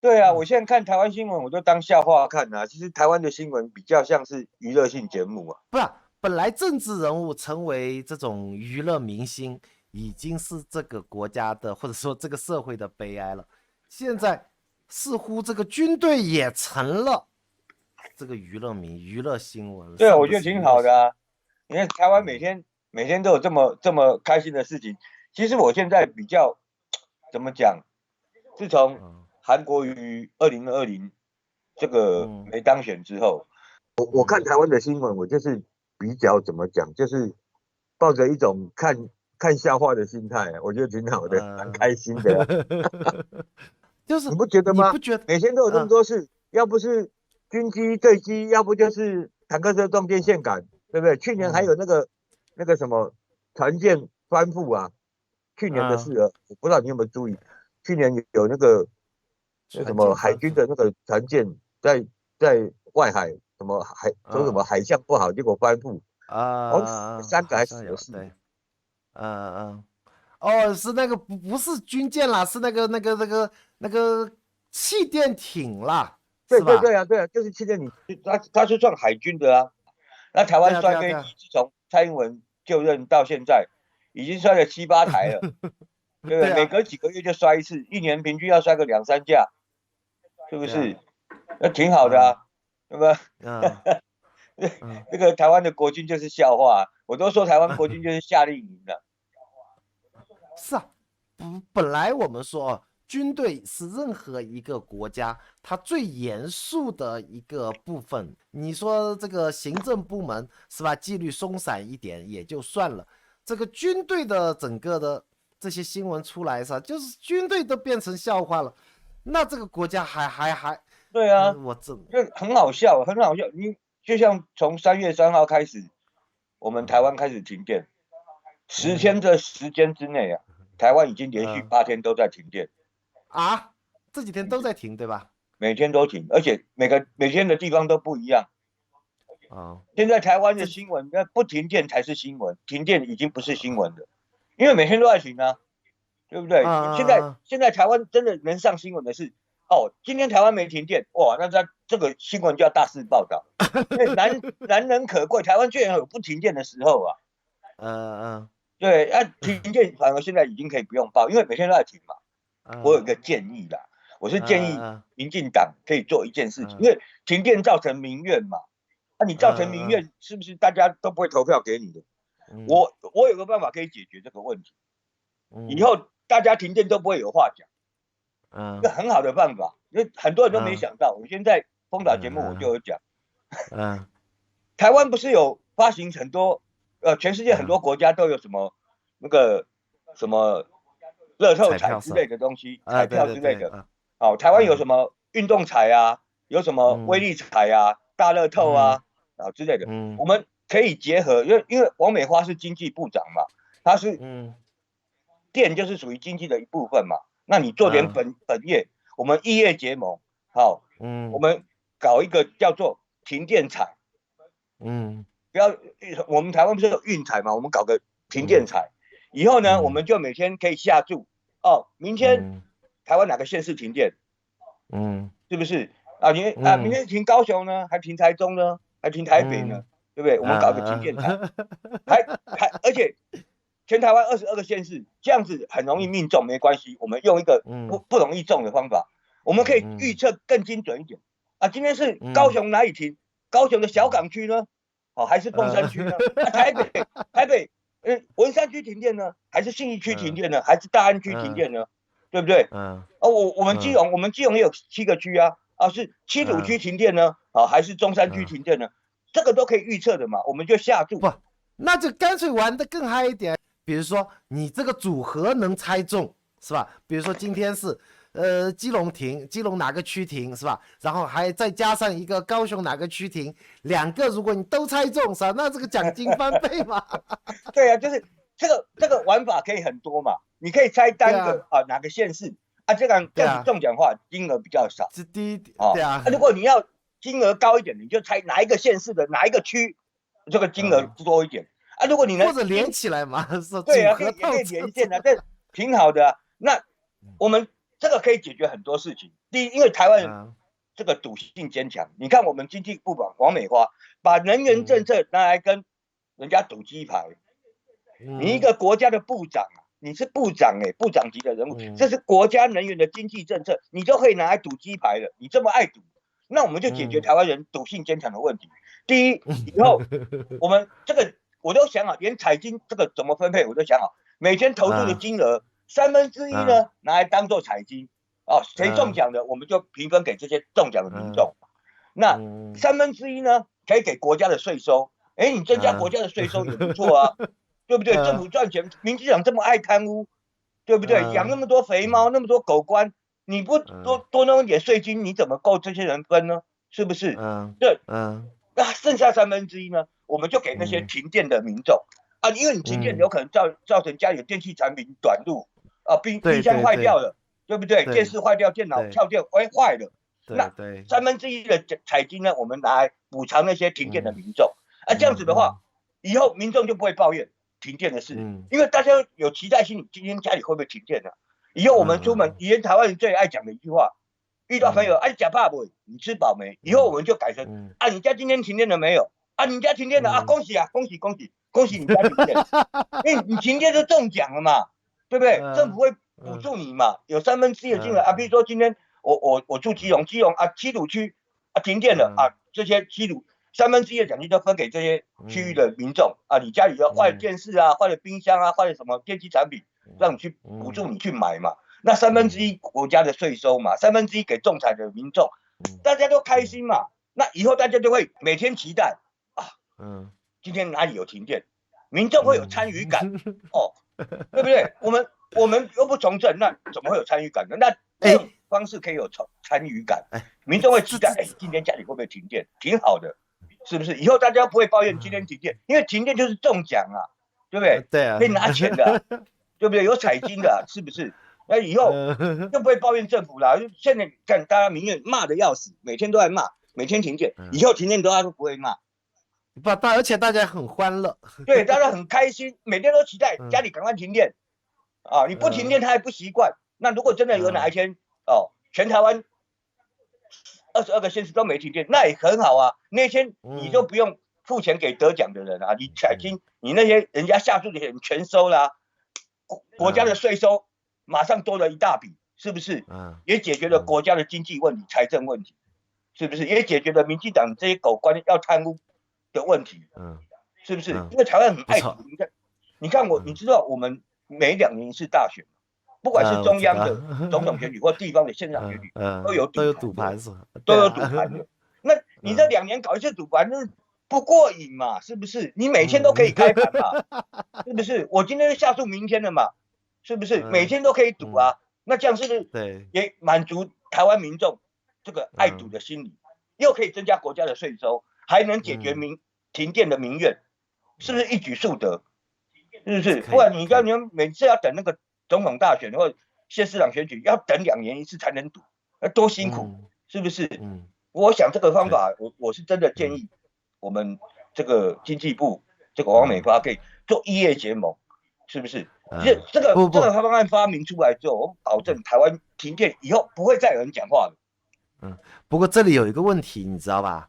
对啊，嗯，我现在看台湾新闻，我就当笑话看啊。其实台湾的新闻比较像是娱乐性节目啊。不是，本来政治人物成为这种娱乐明星，已经是这个国家的或者说这个社会的悲哀了。现在似乎这个军队也成了这个娱乐新闻，对啊，上的是我觉得挺娱乐新闻。好的啊。你看台湾每嗯天每天都有这么开心的事情。其实我现在比较怎么讲？自从嗯韩国瑜2020这个嗯没当选之后，我看嗯台湾的新闻，我就是比较怎么讲，就是抱着一种看笑话的心态，我觉得挺好的，蛮嗯，开心的啊。就是你不觉得吗？你不觉得？每天都有那么嗯多事，要不是军机坠机，要不就是坦克车撞电线杆，对不对？去年还嗯有那个什么船舰翻覆啊，去年的事嗯，了，我不知道你有没有注意，去年有那什船么海舰翻覆。军的那个船舰在外海说什嗯么海象不好，结果翻覆，好像死了3个好还像有，死了4个。对。嗯。哦，是那个不是军舰啦，是那个气垫艇啦，对是吧？对对啊，对啊，就是去年他是算海军的啊。那台湾对啊，对啊，摔飞机，对啊，自从蔡英文就任到现在，已经摔了7、8台了，对不对？对啊，每隔几个月就摔一次，一年平均要摔个2、3架，是不对啊。是？那挺好的嗯啊，对吧？嗯嗯。这个台湾的国军就是笑话啊，我都说台湾国军就是夏令营的。是啊。本来我们说哦，军队是任何一个国家它最严肃的一个部分。你说这个行政部门是吧，纪律松散一点也就算了，这个军队的整个的这些新闻出来是吧，就是军队都变成笑话了，那这个国家对啊，我这就很好笑，很好笑。你就像从3月3号开始，我们台湾开始停电，10天嗯的时间之内啊，台湾已经连续呃8天都在停电。啊，这几天都在停对吧？每天都停，而且每天的地方都不一样。哦，现在台湾的这新闻，那不停电才是新闻，停电已经不是新闻了，因为每天都在停啊，对不对？现在啊现在台湾真的能上新闻的是，哦，今天台湾没停电，哇，那这个新闻就要大肆报道，因为难能可贵，台湾居然有不停电的时候啊。呃对，停电反而现在已经可以不用报，因为每天都在停嘛。我有一呃个建议啦，我是建议呃民进党可以做一件事情，因呃为停电造成民怨嘛。那你造成民呃怨，是不是大家都不会投票给你的？嗯我有个办法可以解决这个问题，以嗯后大家停电都不会有话讲，一个嗯很好的办法，因为很多人都没嗯想到。我现在风导节目我就嗯有讲，嗯台湾不是有发行很多，全世界很嗯，多国家都有什么那个什么乐透彩票是吧？彩之类的东西，彩对对对，票之类的。哦，台湾有什么运动彩啊，有什么威嗯力彩啊、大乐透嗯啊之类的，嗯我们可以结合，因为王美花是经济部长嘛，他是嗯电就是属于经济的一部分嘛，那你做点嗯本业，我们异业结盟，好，我嗯们搞一个叫做停电彩，嗯不要，我们台湾不是有运彩嘛，我们搞个停嗯电彩，以后呢，我嗯们就每天可以下注，哦，明天嗯台湾哪个县市停电，嗯是不是？明嗯天停高雄呢，还停台中呢，还停台北呢，嗯对不对？我们搞个停电台，而且全台湾22个县市，这样子很容易命中，没关系。我们用一个嗯不容易中的方法，我们可以预嗯测更精准一点啊。今天是高嗯雄哪里停？高雄的小港区呢？哦，还是凤山区呢？台北，文山区停电呢？还是信义区停电呢？还是大安区停电呢？对不对？哦，我们基隆也有7个区啊，是7堵区停电呢？还是中山区停电呢？这个都可以预测的嘛，我们就下注。不，那就干脆玩的更嗨一点。比如说你这个组合能猜中是吧？比如说今天是基隆停，基隆哪个区停是吧？然后还再加上一个高雄哪个区停，两个如果你都猜中是吧？那这个奖金翻倍嘛？对啊，就是这个玩法可以很多嘛，你可以猜单个对啊，哪个县市啊，这样子对啊，中奖的话金额比较少这第一哦。对啊，如果你要金额高一点，你就猜哪一个县市的哪一个区，这个金额多一点啊。如果你能或者连起来嘛，是对啊，组合也可以套这种。连线啊，这挺好的啊。那我们这个可以解决很多事情。第一，因为台湾人这个赌性坚强，你看我们经济部长王美花把能源政策拿来跟人家赌鸡排，你一个国家的部长啊，你是部长部长级的人物，这是国家能源的经济政策，你就可以拿来赌鸡排了。你这么爱赌，那我们就解决台湾人赌性坚强的问题。第一，以后我们这个我都想好，连彩金这个怎么分配我都想好，每天投入的金额1/3呢拿来当做彩金哦，谁中奖的我们就平分给这些中奖的民众。那1/3呢可以给国家的税收，你增加国家的税收也不错啊，对不对？政府赚钱，民进党这么爱贪污，对不对？养那么多肥猫，那么多狗官，你不多弄一点税金，你怎么够这些人分呢？是不是？对，那剩下1/3呢，我们就给那些停电的民众啊，因为你停电有可能造成家里的电器产品短路啊，冰箱坏掉了，对不对？电视坏掉，电脑跳电，坏了。那1/3的彩金呢，我们拿来补偿那些停电的民众啊，这样子的话，以后民众就不会抱怨停电的事，因为大家有期待心，今天家里会不会停电呢？以后我们出门，以前台湾人最爱讲的一句话，遇到朋友吃饱没？你吃饱没？以后我们就改成你家今天停电了没有？你家停电了恭喜啊，恭喜你家停电，因为你停电就中奖了嘛，对不对？政府会补助你嘛，有1/3的金额比如说今天我住基隆七堵区停电了这些七堵1/3的奖金就分给这些区域的民众你家里的坏的电视坏的冰箱坏的什么电器产品，让你去补助你去买嘛。那1/3国家的税收嘛，1/3给中彩的民众，大家都开心嘛。那以后大家就会每天期待今天哪里有停电，民众会有参与感对不对？我们又不从政，那怎么会有参与感呢？那这种方式可以有参与感，民众会期待今天家里会不会停电，挺好的，是不是？以后大家不会抱怨今天停电，因为停电就是中奖对不对？对啊，可以拿钱的对不对？有彩金的是不是？那以后就不会抱怨政府啦。现在看大家民怨骂的要死，每天都在骂，每天停电，以后停电大家都不会骂。而且大家很欢乐，对，大家很开心，每天都期待家里赶快停电你不停电他还不习惯。那如果真的有哪一天全台湾22个县市都没停电，那也很好啊。那天你就不用付钱给得奖的人你彩金你那些人家下注的钱全收了国家的税收马上多了一大笔，是不是？也解决了国家的经济问题、财政问题，是不是？也解决了民进党这些狗官要贪污的问题，是不是？因为台湾很爱赌，你看你知道我们每2年一次大选，不管是中央的总统选举或地方的县长选举，都有赌盘是吧？都有赌盘的。那你这2年搞一次赌盘，那不过瘾嘛？是不是？你每天都可以开盘嘛？是不是？我今天下注明天了嘛？是不是？每天都可以赌那这样是不是也满足台湾民众这个爱赌的心理，又可以增加国家的税收，还能解决停电的民怨，是不是一举数得？是不是？不然你每次要等那个总统大选或县市长选举，要等2年一次才能赌，多辛苦，是不是？我想这个方法，我是真的建议我们这个经济部这个王美花可以做异业结盟，是不是？这个方案发明出来之后，我保证台湾停电以后不会再有人讲话了。不过这里有一个问题，你知道吧？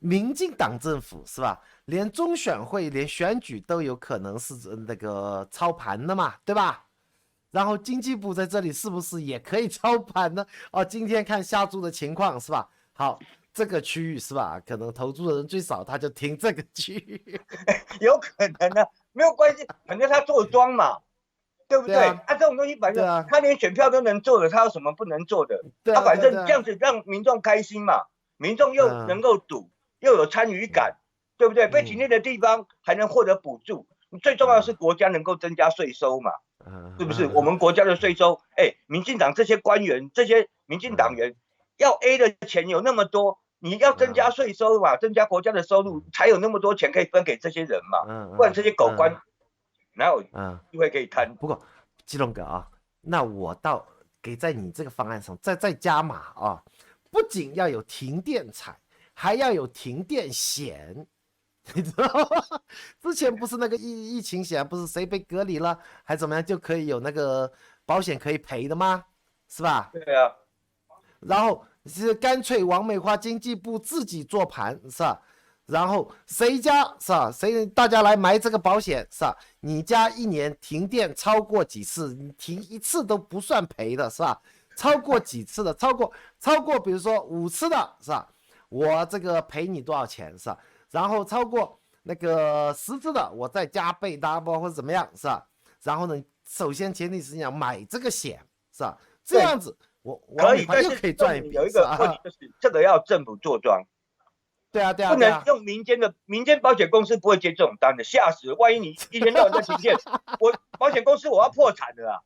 民进党政府是吧？连中选会、连选举都有可能是那个操盘的嘛，对吧？然后经济部在这里是不是也可以操盘呢？今天看下注的情况是吧？好，这个区域是吧？可能投注的人最少，他就停这个区域，有可能啊，没有关系，反正他做庄嘛，对不对？这种东西反正他连选票都能做的，他有什么不能做的？反正这样子让民众开心嘛，民众又能够赌，又有参与感，对不对？被停电的地方还能获得补助，最重要的是国家能够增加税收嘛，是不是？我们国家的税收，民进党这些官员、这些民进党员要 A 的钱有那么多，你要增加税收嘛，增加国家的收入，才有那么多钱可以分给这些人嘛，不然这些狗官哪有机会可以贪？不过基隆哥那我倒给在你这个方案上再加码不仅要有停电彩，还要有停电险，你知道吗？之前不是那个疫情险，不是谁被隔离了还怎么样就可以有那个保险可以赔的吗？是吧？对啊，然后是干脆王美花经济部自己做盘，是吧？然后谁家是吧？大家来买这个保险是吧？你家一年停电超过几次？你停一次都不算赔的是吧？超过几次的？超过，比如说5次的是吧？我这个赔你多少钱是吧？然后超过那个10次的，我再加倍 double 或者怎么样是吧？然后呢，首先前提是你要买这个险是吧？这样子我可以，但又可以赚一笔。有一个问题就是这个要政府做庄。对啊，不能用民间保险公司不会接这种单的，吓死！万一你一天到晚在停电，我保险公司我要破产的啊！